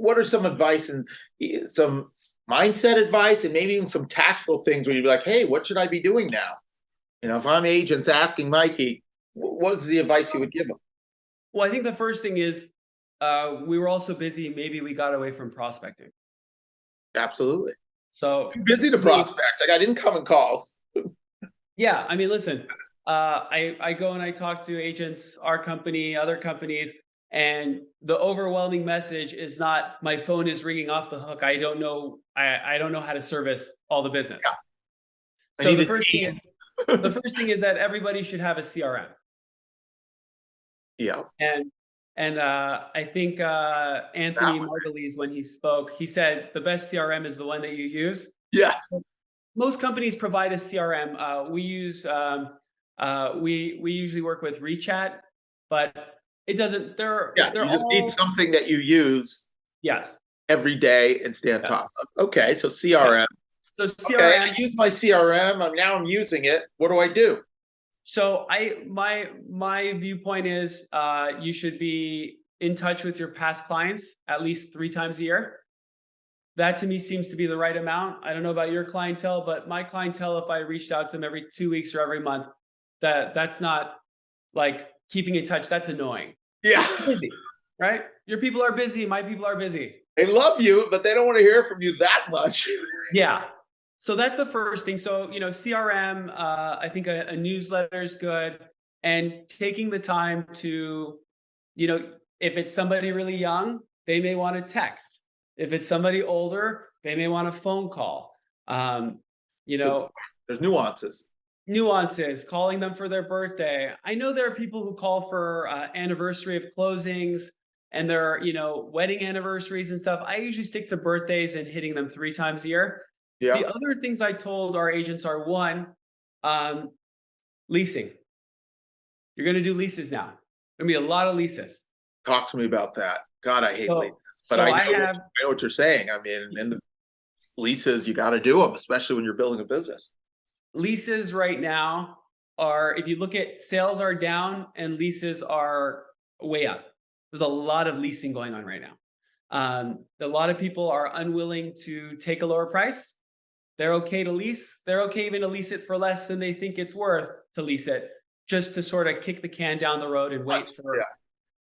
what are some advice and some mindset advice and maybe even some tactical things where you'd be like, hey, what should I be doing now? If I'm agents asking Mikey, what's the advice you would give them? Well, I think the first thing is we were also busy. Maybe we got away from prospecting. Absolutely. So Too busy to prospect. I got incoming calls. Yeah, I mean, listen, I go and I talk to agents, our company, other companies, and the overwhelming message is not my phone is ringing off the hook. I don't know. I don't know how to service all the business. Yeah. So the first thing is that everybody should have a CRM. Yeah. And I think Anthony Margulies, when he spoke, he said the best CRM is the one that you use. Yeah. So most companies provide a CRM. We use we usually work with ReChat, but it doesn't. They're You just need all something that you use yes every day and stay on top of. Okay, so CRM. So Okay, CRM. I use my CRM. I'm using it. What do I do? So my viewpoint is you should be in touch with your past clients at least 3 times a year. That to me seems to be the right amount. I don't know about your clientele, but my clientele, if I reached out to them every 2 weeks or every month, that's not like keeping in touch. That's annoying. Yeah. Busy, right? Your people are busy. My people are busy. They love you, but they don't want to hear from you that much. Yeah. So that's the first thing. So, CRM, I think a newsletter is good. And taking the time to, if it's somebody really young, they may want to text. If it's somebody older, they may want a phone call. There's nuances. Calling them for their birthday. I know there are people who call for anniversary of closings and their, wedding anniversaries and stuff. I usually stick to birthdays and hitting them 3 times a year. Yeah. The other things I told our agents are one, leasing. You're going to do leases now. There'll be a lot of leases. Talk to me about that. God, I hate leases. But I know what you're saying. I mean, in the leases, you got to do them, especially when you're building a business. Leases right now are, if you look at sales are down and leases are way up. There's a lot of leasing going on right now. A lot of people are unwilling to take a lower price. They're okay to lease. They're okay even to lease it for less than they think it's worth to lease it, just to sort of kick the can down the road and wait for a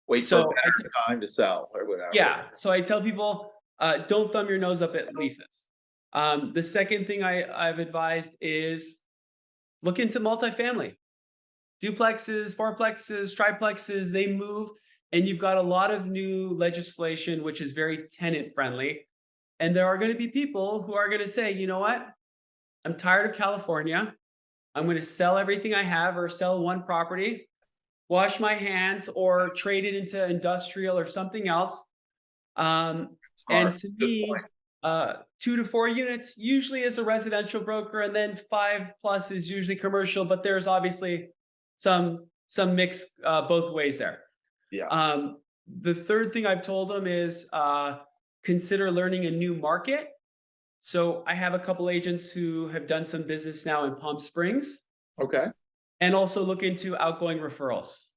better time to sell or whatever. Yeah. So I tell people, don't thumb your nose up at leases. The second thing I've advised is look into multifamily. Duplexes, fourplexes, triplexes, they move. And you've got a lot of new legislation, which is very tenant friendly. And there are going to be people who are going to say, you know what? I'm tired of California. I'm going to sell everything I have or sell one property, wash my hands or trade it into industrial or something else. And to me, 2 to 4 units usually is a residential broker, and then 5+ is usually commercial, but there's obviously some mix both ways there. Yeah. The third thing I've told them is consider learning a new market. So I have a couple agents who have done some business now in Palm Springs. Okay. And also look into outgoing referrals.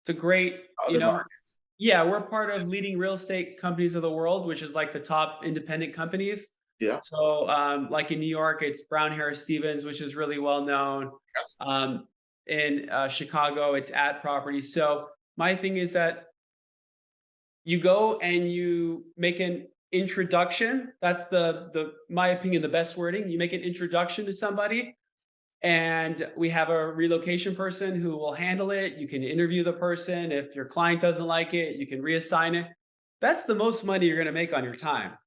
It's a great, markets. Yeah, we're part of leading real estate companies of the world, which is like the top independent companies. Yeah. So like in New York, it's Brown Harris Stevens, which is really well known. Yes. In Chicago, it's at Properties. So my thing is that you go and you make an introduction. That's my opinion, the best wording. You make an introduction to somebody, and we have a relocation person who will handle it. You can interview the person. If your client doesn't like it, you can reassign it. That's the most money you're going to make on your time.